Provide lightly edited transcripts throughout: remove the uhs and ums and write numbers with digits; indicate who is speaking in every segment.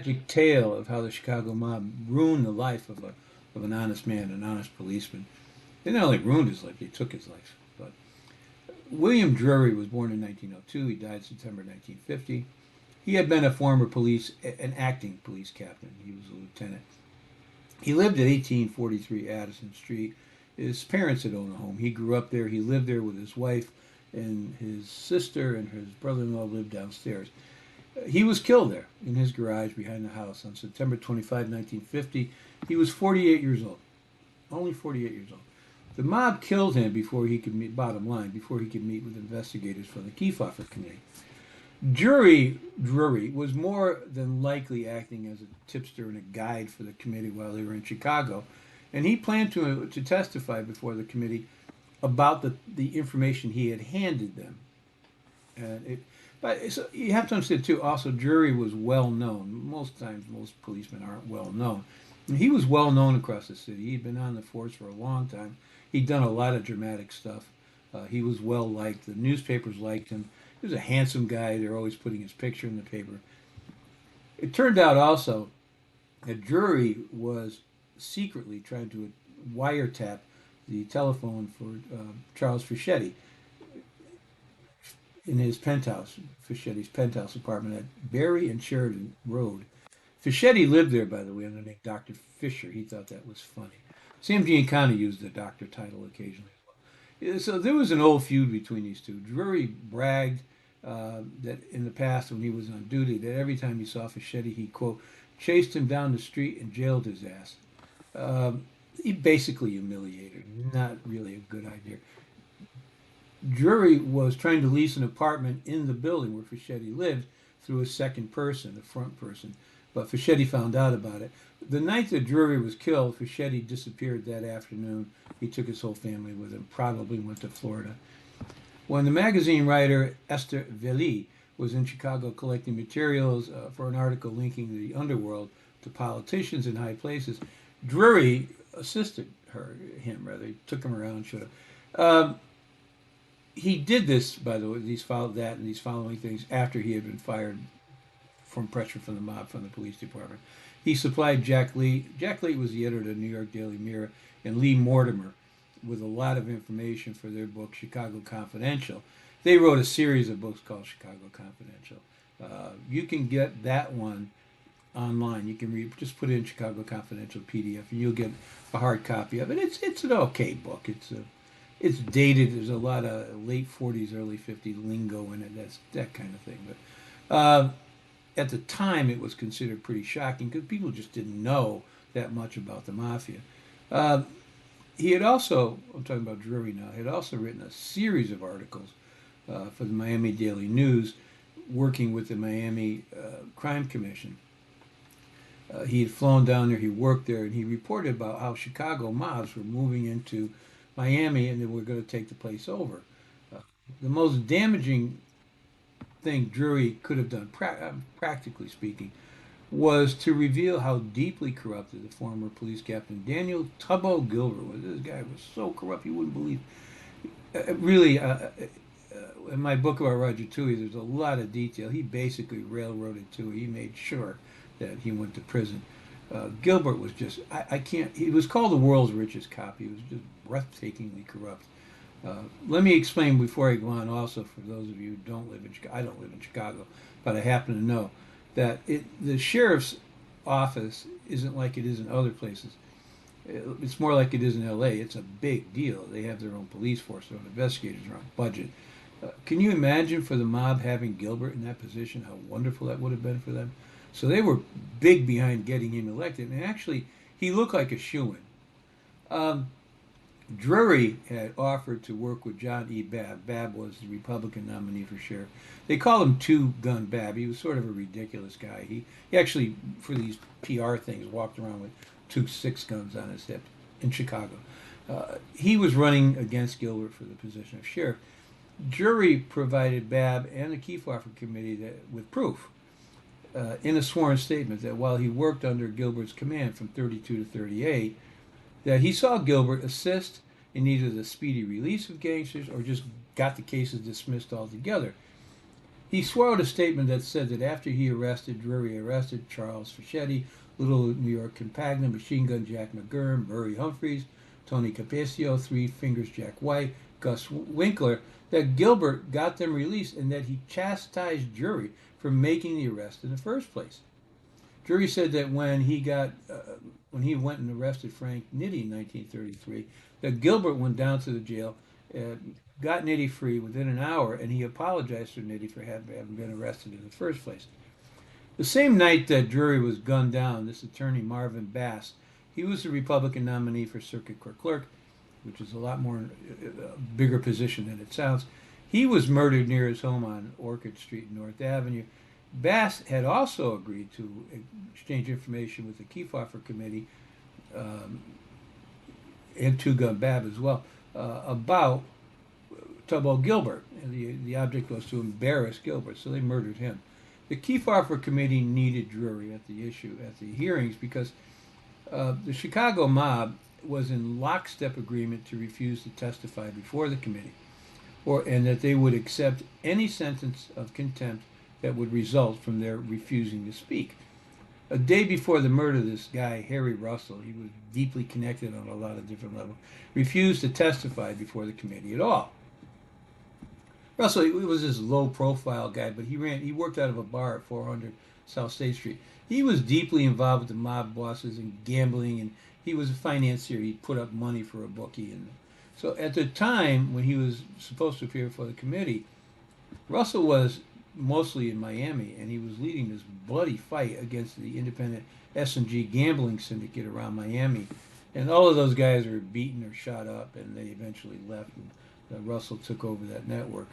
Speaker 1: tragic tale of how the Chicago mob ruined the life of an honest man, an honest policeman. They not only ruined his life, they took his life. But William Drury was born in 1902. He died September 1950. He had been a former an acting police captain. He was a lieutenant. He lived at 1843 Addison Street. His parents had owned a home. He grew up there. He lived there with his wife, and his sister and his brother-in-law lived downstairs. He was killed there in his garage behind the house on September 25, 1950. He was 48 years old, only 48 years old. The mob killed him before he could meet, bottom line, before he could meet with investigators from the Kefauver Committee. Drury was more than likely acting as a tipster and a guide for the committee while they were in Chicago, and he planned to testify before the committee about the information he had handed them. But so you have to understand too. Also, Drury was well known. Most times, most policemen aren't well known. And he was well known across the city. He'd been on the force for a long time. He'd done a lot of dramatic stuff. He was well liked. The newspapers liked him. He was a handsome guy. They're always putting his picture in the paper. It turned out also that Drury was secretly trying to wiretap the telephone for Charles Fischetti in his penthouse, Fischetti's penthouse apartment at Berry and Sheridan Road. Fischetti lived there, by the way, under the name Dr. Fisher. He thought that was funny. Sam Giancana used the doctor title occasionally. So there was an old feud between these two. Drury bragged that in the past when he was on duty, that every time he saw Fischetti, he, quote, chased him down the street and jailed his ass. He basically humiliated him. Not really a good idea. Drury was trying to lease an apartment in the building where Fischetti lived through a second person, a front person, but Fischetti found out about it. The night that Drury was killed, Fischetti disappeared that afternoon. He took his whole family with him, probably went to Florida. When the magazine writer Esther Velli was in Chicago collecting materials for an article linking the underworld to politicians in high places, Drury assisted him, he took him around, showed him. He did this, by the way, these following things after he had been fired from pressure from the mob, from the police department. He supplied Jack Lee. Jack Lee was the editor of the New York Daily Mirror, and Lee Mortimer with a lot of information for their book, Chicago Confidential. They wrote a series of books called Chicago Confidential. You can get that one online. You can read, just put in Chicago Confidential PDF, and you'll get a hard copy of it. It's an okay book. It's dated. There's a lot of late 40s, early 50s lingo in it. That's that kind of thing. But at the time, it was considered pretty shocking because people just didn't know that much about the mafia. He had also, I'm talking about Drury now, had also written a series of articles for the Miami Daily News, working with the Miami Crime Commission. He had flown down there, he worked there, and he reported about how Chicago mobs were moving into Miami and they were going to take the place over. The most damaging thing Drury could have done, practically speaking, was to reveal how deeply corrupted the former police captain Daniel Tubbo Gilbert was. This guy was so corrupt you wouldn't believe. Really, in my book about Roger Touhy, there's a lot of detail. He basically railroaded Touhy. He made sure that he went to prison. Gilbert was just, I can't, he was called the world's richest cop. He was just breathtakingly corrupt. Let me explain before I go on also, for those of you who don't live in Chicago, I don't live in Chicago, but I happen to know that the sheriff's office isn't like it is in other places. It's more like it is in L.A. It's a big deal. They have their own police force, their own investigators, their own budget. Can you imagine for the mob having Gilbert in that position, how wonderful that would have been for them? So they were big behind getting him elected, and actually, he looked like a shoo-in. Drury had offered to work with John E. Babb. Babb was the Republican nominee for sheriff. They call him Two-Gun Babb. He was sort of a ridiculous guy. He actually, for these PR things, walked around with 2 6-guns on his hip in Chicago. He was running against Gilbert for the position of sheriff. Drury provided Babb and the Kefauver Committee with proof in a sworn statement that while he worked under Gilbert's command from 32 to 38, that he saw Gilbert assist in either the speedy release of gangsters or just got the cases dismissed altogether. He swore out a statement that said that after Drury arrested Charles Fischetti, Little New York Compagna, Machine Gun Jack McGurn, Murray Humphreys, Tony Capeccio, Three Fingers Jack White, Gus Winkler, that Gilbert got them released and that he chastised Drury for making the arrest in the first place. Drury said that when he went and arrested Frank Nitti in 1933, that Gilbert went down to the jail, got Nitti free within an hour, and he apologized to Nitti for having been arrested in the first place. The same night that Drury was gunned down, this attorney Marvin Bass, he was the Republican nominee for Circuit Court Clerk, which is a lot more bigger position than it sounds. He was murdered near his home on Orchard Street and North Avenue. Bass had also agreed to exchange information with the Kefauver Committee and Two Gun Bab as well about Tubbo Gilbert. And the object was to embarrass Gilbert, so they murdered him. The Kefauver Committee needed Drury at the hearings because the Chicago mob was in lockstep agreement to refuse to testify before the committee, and that they would accept any sentence of contempt that would result from their refusing to speak. A day before the murder, this guy, Harry Russell, he was deeply connected on a lot of different levels, refused to testify before the committee at all. Russell, he was this low-profile guy, but he worked out of a bar at 400 South State Street. He was deeply involved with the mob bosses and gambling, and he was a financier. He put up money for a bookie. And so at the time when he was supposed to appear before the committee, Russell was mostly in Miami, and he was leading this bloody fight against the independent S&G gambling syndicate around Miami. And all of those guys were beaten or shot up, and they eventually left, and Russell took over that network.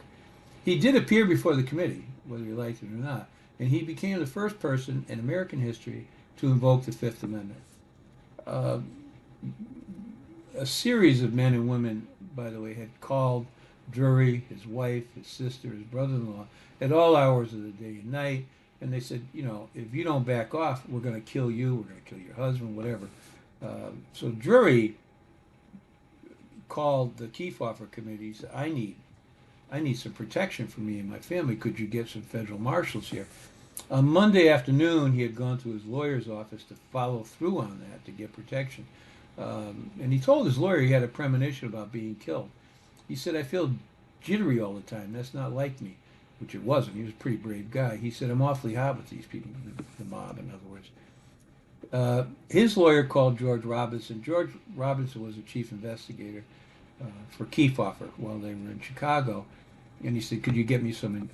Speaker 1: He did appear before the committee, whether he liked it or not, and he became the first person in American history to invoke the Fifth Amendment. A series of men and women, by the way, had called Drury, his wife, his sister, his brother-in-law, at all hours of the day and night, and they said, you know, if you don't back off, we're going to kill you, we're going to kill your husband, whatever. So Drury called the Kefauver Committee. He said, I need some protection for me and my family. Could you get some federal marshals here? On Monday afternoon, he had gone to his lawyer's office to follow through on that, to get protection. And he told his lawyer he had a premonition about being killed. He said, I feel jittery all the time. That's not like me, which it wasn't. He was a pretty brave guy. He said, I'm awfully hot with these people, the mob, in other words. His lawyer called George Robinson. George Robinson was the chief investigator for Kefauver while they were in Chicago. And he said, could you get me some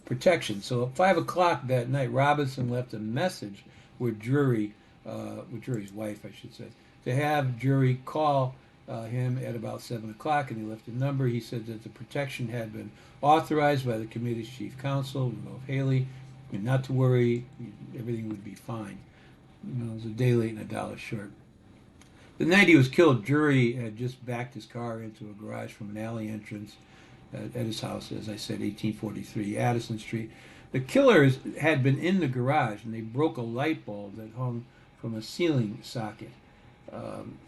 Speaker 1: protection? So at 5 o'clock that night, Robinson left a message with Drury's wife, I should say, to have Drury call him at about 7 o'clock, and he left a number. He said that the protection had been authorized by the committee's chief counsel, Rudolph Haley, and not to worry, everything would be fine. You know, it was a day late and a dollar short. The night he was killed, Drury had just backed his car into a garage from an alley entrance at his house, as I said, 1843 Addison Street. The killers had been in the garage, and they broke a light bulb that hung from a ceiling socket.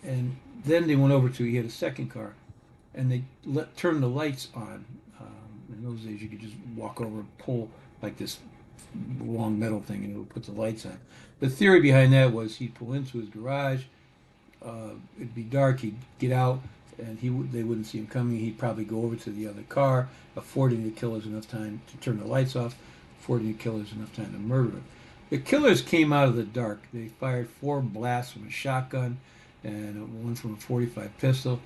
Speaker 1: And then they went over to, he had a second car, and they turned the lights on. In those days, you could just walk over and pull like this long metal thing, and it would put the lights on. The theory behind that was he'd pull into his garage, it'd be dark, he'd get out, and they wouldn't see him coming. He'd probably go over to the other car, affording the killers enough time to turn the lights off, affording the killers enough time to murder him. The killers came out of the dark. They fired 4 blasts from a shotgun and one from a .45 pistol.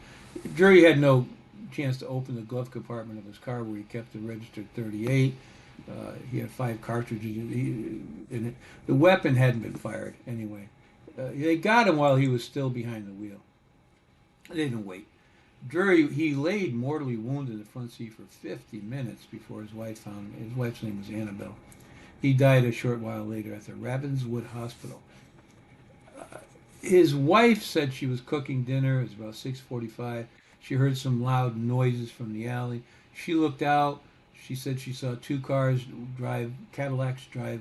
Speaker 1: Drury had no chance to open the glove compartment of his car where he kept the registered .38. He had 5 cartridges in it. The weapon hadn't been fired anyway. They got him while he was still behind the wheel. They didn't wait. Drury, he laid mortally wounded in the front seat for 50 minutes before his wife found him. His wife's name was Annabelle. He died a short while later at the Ravenswood Hospital. His wife said she was cooking dinner. It was about 6:45. She heard some loud noises from the alley. She looked out. She said she saw 2 Cadillacs drive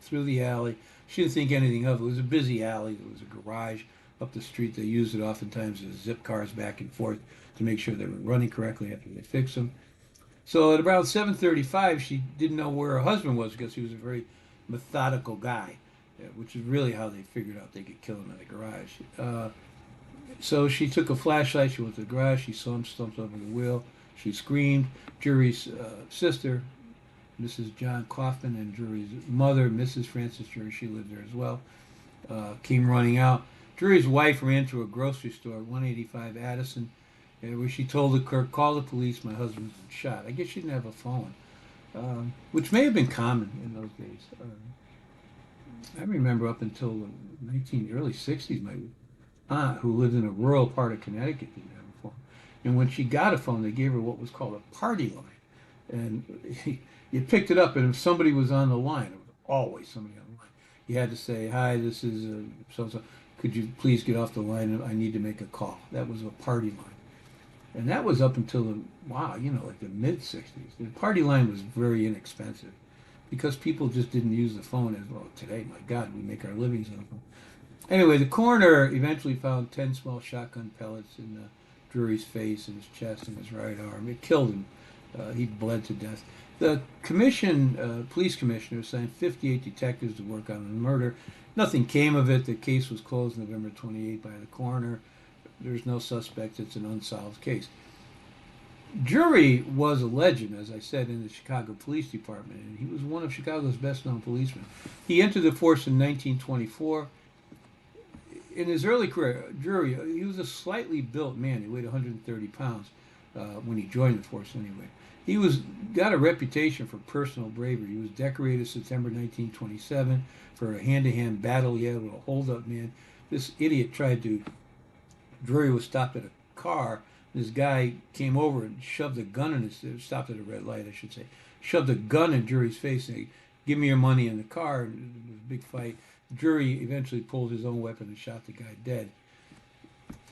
Speaker 1: through the alley. She didn't think anything of it. It was a busy alley. There was a garage up the street. They used it oftentimes as zip cars back and forth to make sure they were running correctly after they fixed them. So at about 7:35, she didn't know where her husband was because he was a very methodical guy, which is really how they figured out they could kill him in the garage. So she took a flashlight. She went to the garage. She saw him slumped over the wheel. She screamed. Drury's sister, Mrs. John Kaufman, and Drury's mother, Mrs. Frances Drury, she lived there as well, came running out. Drury's wife ran to a grocery store, 185 Addison, where she told the clerk, "Call the police. My husband's been shot." I guess she didn't have a phone, which may have been common in those days. I remember up until the early 60s, my aunt, who lived in a rural part of Connecticut, didn't have a phone. And when she got a phone, they gave her what was called a party line. And you picked it up, and if somebody was on the line, it was always somebody on the line. You had to say, "Hi, this is so-and-so. Could you please get off the line? I need to make a call." That was a party line. And that was up until like the mid-60s. The party line was very inexpensive because people just didn't use the phone as well. Today, my God, we make our livings on the phone. Anyway, the coroner eventually found 10 small shotgun pellets in Drury's face and his chest and his right arm. It killed him. He bled to death. The police commissioner assigned 58 detectives to work on the murder. Nothing came of it. The case was closed November 28 by the coroner. There's no suspect. It's an unsolved case. Drury was a legend, as I said, in the Chicago Police Department, and he was one of Chicago's best-known policemen. He entered the force in 1924. In his early career, Drury, he was a slightly built man. He weighed 130 pounds when he joined the force anyway. He got a reputation for personal bravery. He was decorated September 1927 for a hand-to-hand battle he had with a hold-up man. This idiot Drury was stopped at a car. This guy came over and shoved a gun stopped at a red light, I should say, shoved a gun in Drury's face and said, "Give me your money in the car." And it was a big fight. Drury eventually pulled his own weapon and shot the guy dead.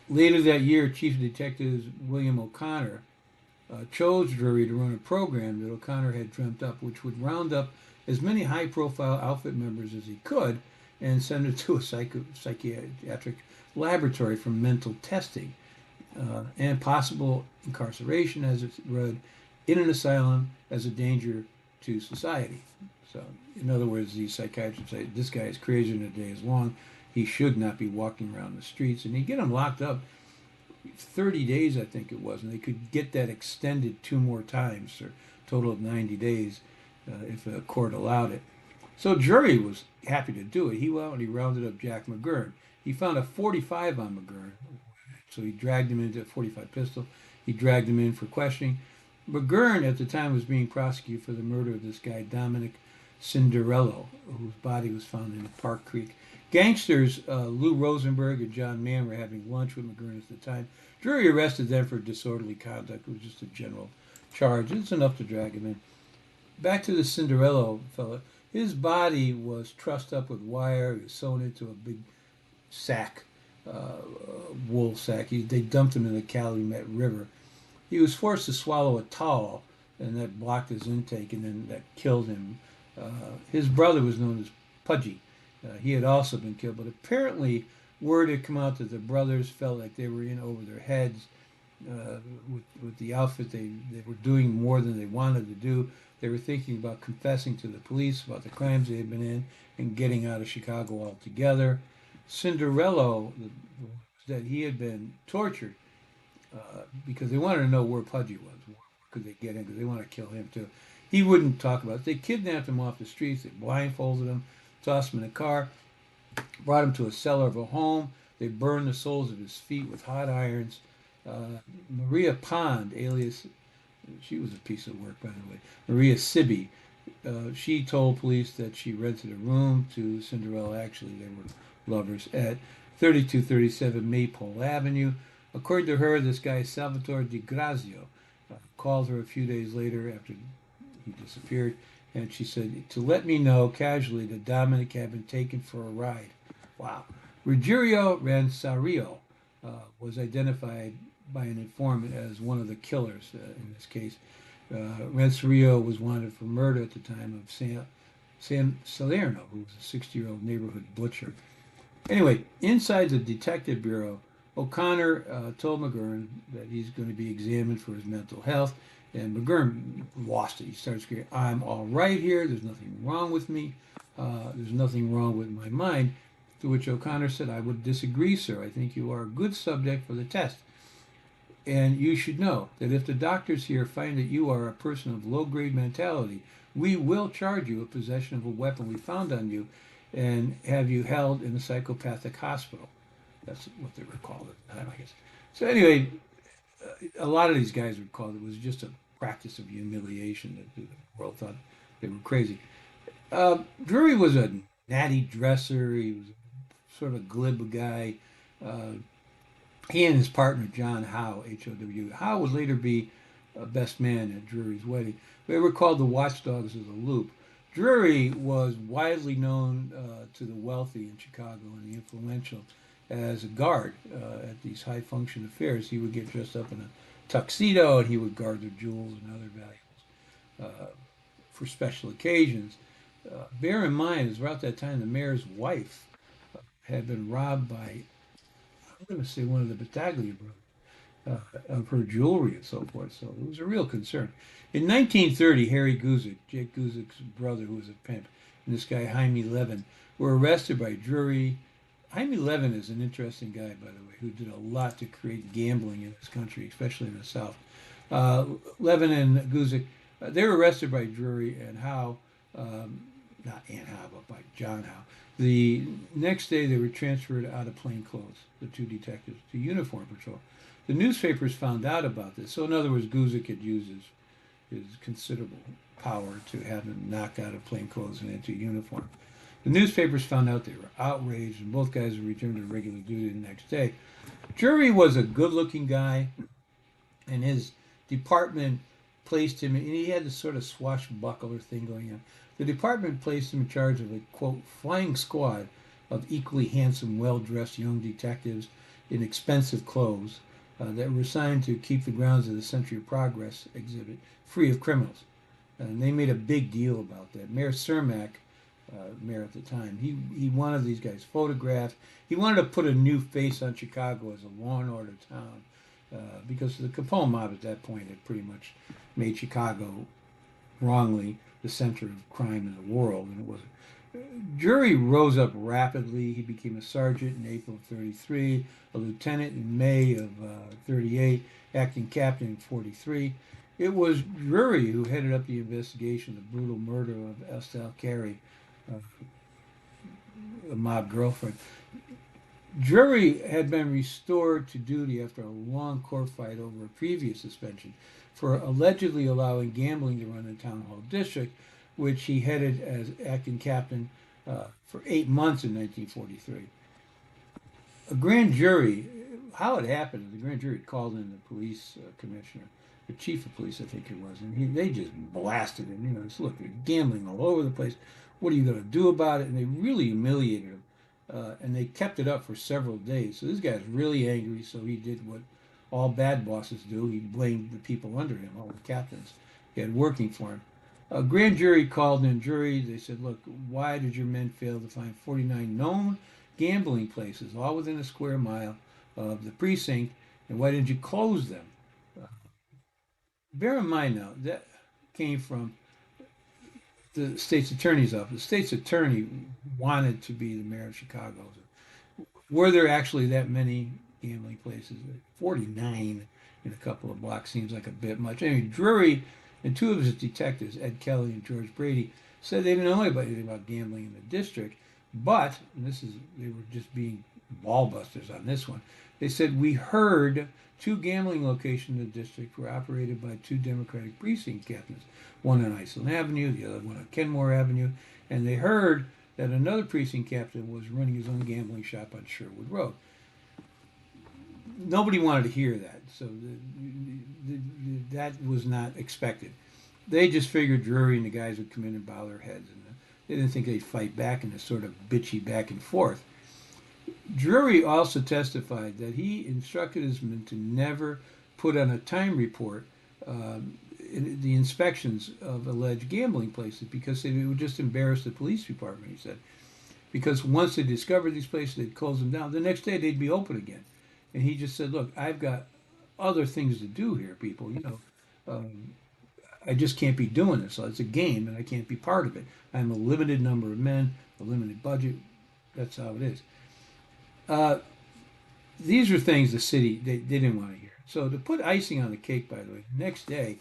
Speaker 1: Later that year, Chief of Detectives William O'Connor chose Drury to run a program that O'Connor had dreamt up, which would round up as many high-profile outfit members as he could and send them to a psychiatric laboratory for mental testing and possible incarceration, as it's read, in an asylum as a danger to society. So, in other words, these psychiatrists say, "This guy is crazier than a day is long. He should not be walking around the streets." And they get him locked up 30 days, I think it was, and they could get that extended 2 more times, for a total of 90 days, if the court allowed it. So Drury was happy to do it. He went and he rounded up Jack McGurn. He found a .45 on McGurn, so he dragged him into a .45 pistol. He dragged him in for questioning. McGurn, at the time, was being prosecuted for the murder of this guy, Dominic Cinderello, whose body was found in Park Creek. Gangsters Lou Rosenberg and John Mann were having lunch with McGurn at the time. Drury arrested them for disorderly conduct. It was just a general charge. It's enough to drag him in. Back to the Cinderello fellow. His body was trussed up with wire. He was sewn into a big sack, wool sack. They dumped him in the Calumet River. He was forced to swallow a towel, and that blocked his intake, and then that killed him. His brother was known as Pudgy. He had also been killed, but apparently word had come out that the brothers felt like they were in over their heads with the outfit. They were doing more than they wanted to do. They were thinking about confessing to the police about the crimes they had been in and getting out of Chicago altogether. Cinderello, that he had been tortured because they wanted to know where Pudgy was. Where could they get him? Because they want to kill him too. He wouldn't talk about it. They kidnapped him off the streets. They blindfolded him, tossed him in a car, brought him to a cellar of a home. They burned the soles of his feet with hot irons. Maria Pond, alias, she was a piece of work, by the way, Maria Sibby, she told police that she rented a room to Cinderella. Actually, they were lovers at 3237 Maypole Avenue. According to her, this guy, Salvatore Di Grazio, called her a few days later after he disappeared, and she said to let me know casually that Dominic had been taken for a ride. Wow. Ruggiero Ransario was identified by an informant as one of the killers in this case. Ransario was wanted for murder at the time of Sam Salerno, who was a 60-year-old neighborhood butcher. Anyway, inside the detective bureau, O'Connor told McGurn that he's going to be examined for his mental health And McGurn lost it. He started screaming, "I'm all right here. There's nothing wrong with me. There's nothing wrong with my mind." To which O'Connor said, "I would disagree, sir. I think you are a good subject for the test. And you should know that if the doctors here find that you are a person of low-grade mentality, we will charge you with possession of a weapon we found on you and have you held in a psychopathic hospital." That's what they were called at the time, I guess. So anyway, a lot of these guys were called. It was just a practice of humiliation that the world thought they were crazy. Drury was a natty dresser. He was sort of a glib guy. Uh, he and his partner, John Howe, H-O-W. Howe would later be best man at Drury's wedding. They were called the watchdogs of the loop. Drury was widely known to the wealthy in Chicago and the influential as a guard at these high function affairs. He would get dressed up in a tuxedo and he would guard their jewels and other valuables for special occasions. Bear in mind, it was about that time the mayor's wife had been robbed by, I'm going to say, one of the Battaglia brothers of her jewelry and so forth. So it was a real concern. In 1930, Harry Guzik, Jake Guzik's brother, who was a pimp, and this guy, Jaime Levin, were arrested by Drury. Jaime Levin is an interesting guy, by the way, who did a lot to create gambling in this country, especially in the South. Levin and Guzik, they were arrested by Drury and Howe, not Aunt Howe, but by John Howe. The next day, they were transferred out of plain clothes, the two detectives, to uniform patrol. The newspapers found out about this. So, in other words, Guzik had used his considerable power to have them knocked out of plain clothes and into uniform. The newspapers found out, they were outraged, and both guys were returned to regular duty the next day. Drury was a good-looking guy, and his department placed him, and he had this sort of swashbuckler thing going on. The department placed him in charge of a, quote, flying squad of equally handsome, well-dressed young detectives in expensive clothes that were assigned to keep the grounds of the Century of Progress exhibit free of criminals. And they made a big deal about that. Mayor Cermak, mayor at the time, he wanted these guys photographed. He wanted to put a new face on Chicago as a law and order town because the Capone mob at that point had pretty much made Chicago wrongly the center of crime in the world, and it wasn't. Drury rose up rapidly. He became a sergeant in April of 33, a lieutenant in May of 38, acting captain in 43. It was Drury who headed up the investigation of the brutal murder of Estelle Carey, a mob girlfriend. Drury had been restored to duty after a long court fight over a previous suspension for allegedly allowing gambling to run in Town Hall District, which he headed as acting captain for 8 months in 1943. A grand jury, how it happened, the grand jury called in the police commissioner, the chief of police, I think it was, and they just blasted him. You know, just, look, they're gambling all over the place. What are you going to do about it? And they really humiliated him. And they kept it up for several days. So this guy's really angry, so he did what all bad bosses do. He blamed the people under him, all the captains he had working for him. A grand jury called in Drury. They said, look, why did your men fail to find 49 known gambling places, all within a square mile of the precinct, and why didn't you close them? Bear in mind now, that came from the state's attorney's office. The state's attorney wanted to be the mayor of Chicago. Were there actually that many gambling places? 49 in a couple of blocks seems like a bit much. Anyway, Drury and two of his detectives, Ed Kelly and George Brady, said they didn't know anything about gambling in the district, but, and they were just being ball busters on this one, they said, we heard 2 gambling locations in the district were operated by 2 Democratic precinct captains, one on Iceland Avenue, the other one on Kenmore Avenue, and they heard that another precinct captain was running his own gambling shop on Sherwood Road. Nobody wanted to hear that, so that was not expected. They just figured Drury and the guys would come in and bow their heads, and they didn't think they'd fight back in this sort of bitchy back and forth. Drury also testified that he instructed his men to never put on a time report the inspections of alleged gambling places because it would just embarrass the police department, he said. Because once they discovered these places, they'd close them down. The next day, they'd be open again. And he just said, look, I've got other things to do here, people. You know, I just can't be doing this. So it's a game, and I can't be part of it. I'm a limited number of men, a limited budget. That's how it is. These are things the city they didn't want to hear. So to put icing on the cake, by the way, the next day,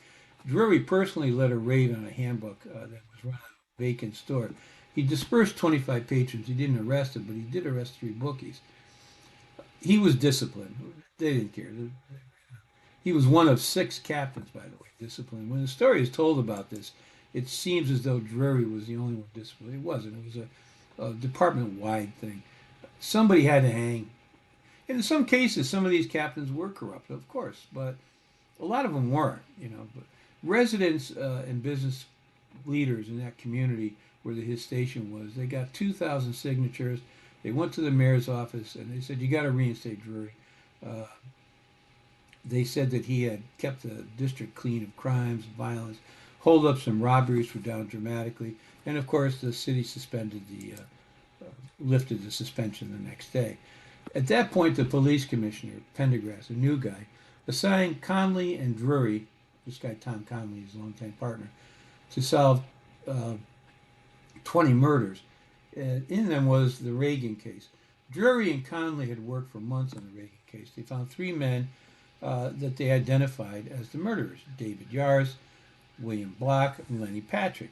Speaker 1: Drury personally led a raid on a handbook that was run at a vacant store. He dispersed 25 patrons. He didn't arrest them, but he did arrest 3 bookies. He was disciplined. They didn't care. He was one of 6 captains, by the way, disciplined. When the story is told about this, it seems as though Drury was the only one disciplined. It wasn't. It was a department-wide thing. Somebody had to hang. And in some cases, some of these captains were corrupt, of course, but a lot of them weren't. But residents and business leaders in that community where his station was, they got 2,000 signatures. They went to the mayor's office and they said, "You got to reinstate Drury." They said that he had kept the district clean of crimes, violence, holdups and robberies were down dramatically, and of course the city lifted the suspension the next day. At that point, the police commissioner, Pendergrass, a new guy, assigned Connelly and Drury, this guy Tom Connelly, his longtime partner, to solve 20 murders. And in them was the Reagan case. Drury and Connelly had worked for months on the Reagan case. They found 3 men that they identified as the murderers: David Yars, William Block, and Lenny Patrick.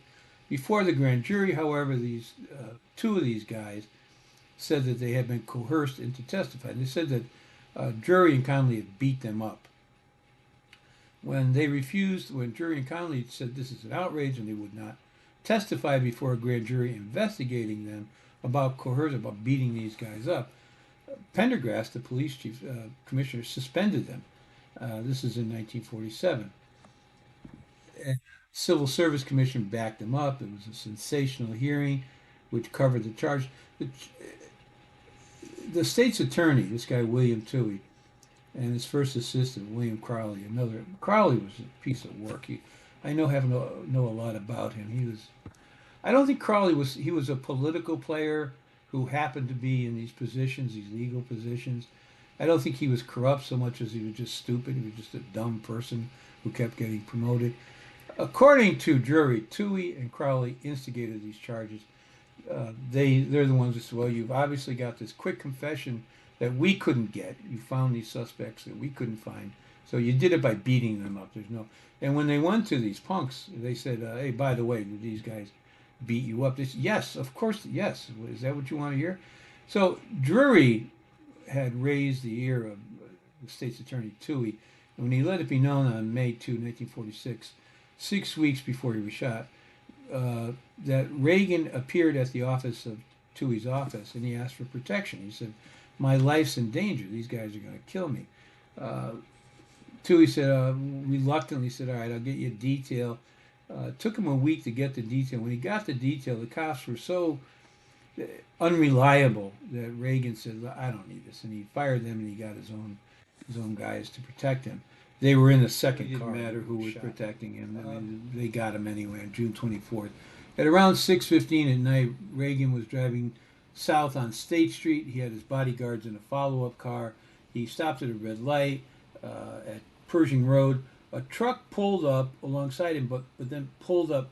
Speaker 1: Before the grand jury, however, these 2 of these guys said that they had been coerced into testifying. They said that Drury and Connelly had beat them up. When Drury and Connelly said this is an outrage and they would not testify before a grand jury investigating them about coercion, about beating these guys up, Pendergrass, the police chief commissioner, suspended them. This is in 1947. And Civil Service Commission backed them up. It was a sensational hearing which covered the charge. The state's attorney, this guy William Touhy, and his first assistant, William Crowley, Crowley was a piece of work. I know a lot about him. I don't think Crowley was a political player who happened to be in these positions, these legal positions. I don't think he was corrupt so much as he was just stupid. He was just a dumb person who kept getting promoted. According to Drury, Touhy and Crowley instigated these charges. They're the ones that said, "Well, you've obviously got this quick confession that we couldn't get. You found these suspects that we couldn't find. So you did it by beating them up." And when they went to these punks, they said, "Hey, by the way, did these guys beat you up?" They said, "Yes, of course, yes." Is that what you want to hear? So Drury had raised the ear of the state's attorney, Touhy, and when he let it be known on May 2, 1946, 6 weeks before he was shot, that Reagan appeared at the office of Touhy's office, and he asked for protection. He said, "My life's in danger. These guys are going to kill me." Touhy said, reluctantly said, "All right, I'll get you a detail." It took him a week to get the detail. When he got the detail, the cops were so unreliable that Reagan said, "I don't need this," and he fired them, and he got his own guys to protect him. They were in the second car. It didn't matter who was protecting him. I mean, they got him anyway on June 24th. At around 6:15 at night, Reagan was driving south on State Street. He had his bodyguards in a follow-up car. He stopped at a red light at Pershing Road. A truck pulled up alongside him, but then pulled up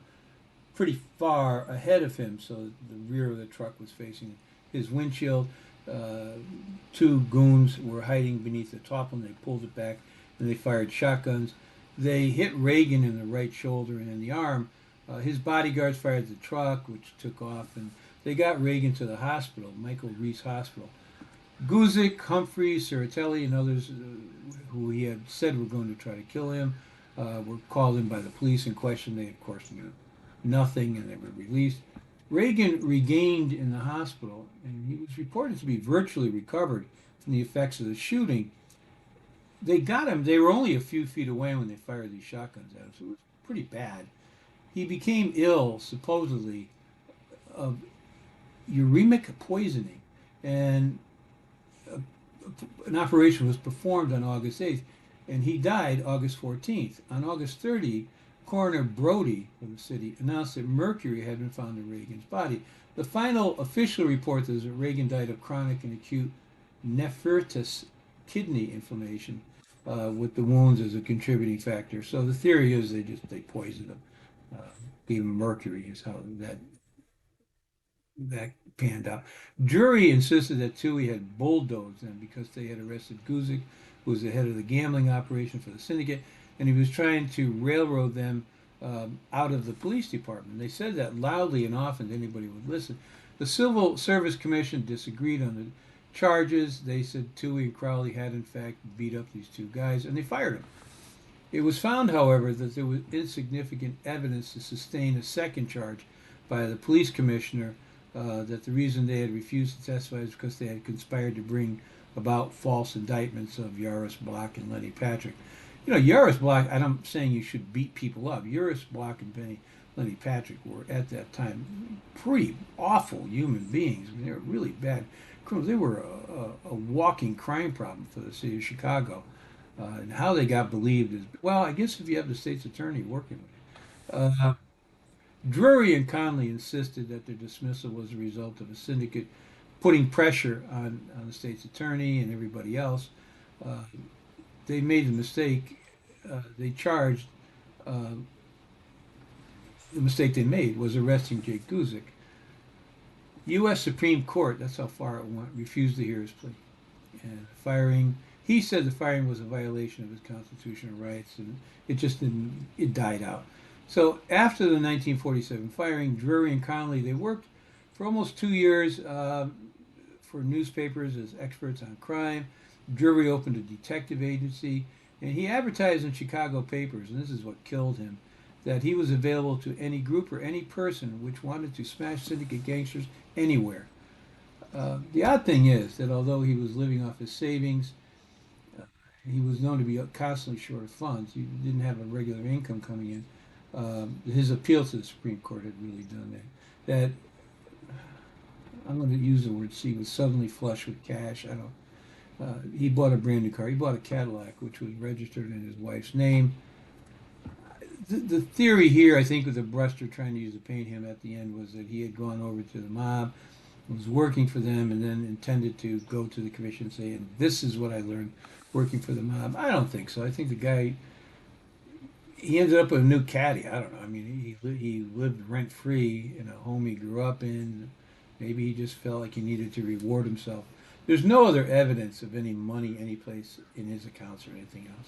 Speaker 1: pretty far ahead of him, so the rear of the truck was facing his windshield. 2 goons were hiding beneath the tarpaulin. They pulled it back, and they fired shotguns. They hit Reagan in the right shoulder and in the arm. His bodyguards fired the truck, which took off, and they got Reagan to the hospital, Michael Reese Hospital. Guzik, Humphrey, Ceratelli, and others who he had said were going to try to kill him were called in by the police and questioned. They, of course, knew nothing, and they were released. Reagan regained in the hospital, and he was reported to be virtually recovered from the effects of the shooting. They got him. They were only a few feet away when they fired these shotguns at him, so it was pretty bad. He became ill, supposedly, of uremic poisoning, and an operation was performed on August 8th, and he died August 14th. On August 30th, Coroner Brody of the city announced that mercury had been found in Reagan's body. The final official report is that Reagan died of chronic and acute nephritis, kidney inflammation. with the wounds as a contributing factor. So the theory is they poisoned him. Gave him mercury is how that panned out. Drury insisted that Touhy had bulldozed them because they had arrested Guzik, who was the head of the gambling operation for the syndicate, and he was trying to railroad them out of the police department. They said that loudly and often anybody would listen. The Civil Service Commission disagreed on the charges. They said Touhy and Crowley had in fact beat up these two guys, and they fired them. It was found, however, that there was insignificant evidence to sustain a second charge by the police commissioner, that the reason they had refused to testify is because they had conspired to bring about false indictments of Yaris Block and Lenny Patrick. You know, Yaris Block, I'm saying you should beat people up. Yaris Block and Lenny Patrick were at that time pretty awful human beings. I mean, they were really bad criminals. They were a walking crime problem for the city of Chicago. And how they got believed is, well, I guess if you have the state's attorney working with you. Drury and Connelly insisted that their dismissal was a result of a syndicate putting pressure on the state's attorney and everybody else. They made the mistake. They charged the mistake they made was arresting Jake Guzik. U.S. Supreme Court, that's how far it went, refused to hear his plea. And firing, he said the firing was a violation of his constitutional rights, and it died out. So after the 1947 firing, Drury and Connelly, they worked for almost 2 years for newspapers as experts on crime. Drury opened a detective agency, and he advertised in Chicago papers, and this is what killed him, that he was available to any group or any person which wanted to smash syndicate gangsters anywhere. The odd thing is that although he was living off his savings, he was known to be constantly short of funds. He didn't have a regular income coming in. His appeal to the Supreme Court had really done that. That I'm going to use the word C, was suddenly flush with cash. He bought a brand new car. He bought a Cadillac, which was registered in his wife's name. The theory here, I think, with the Bruster trying to use to paint him at the end, was that he had gone over to the mob, was working for them, and then intended to go to the commission and say, and this is what I learned working for the mob. I don't think so. I think the guy, he ended up with a new caddy. I don't know. I mean, he lived rent free in a home he grew up in. Maybe he just felt like he needed to reward himself. There's no other evidence of any money any place in his accounts or anything else.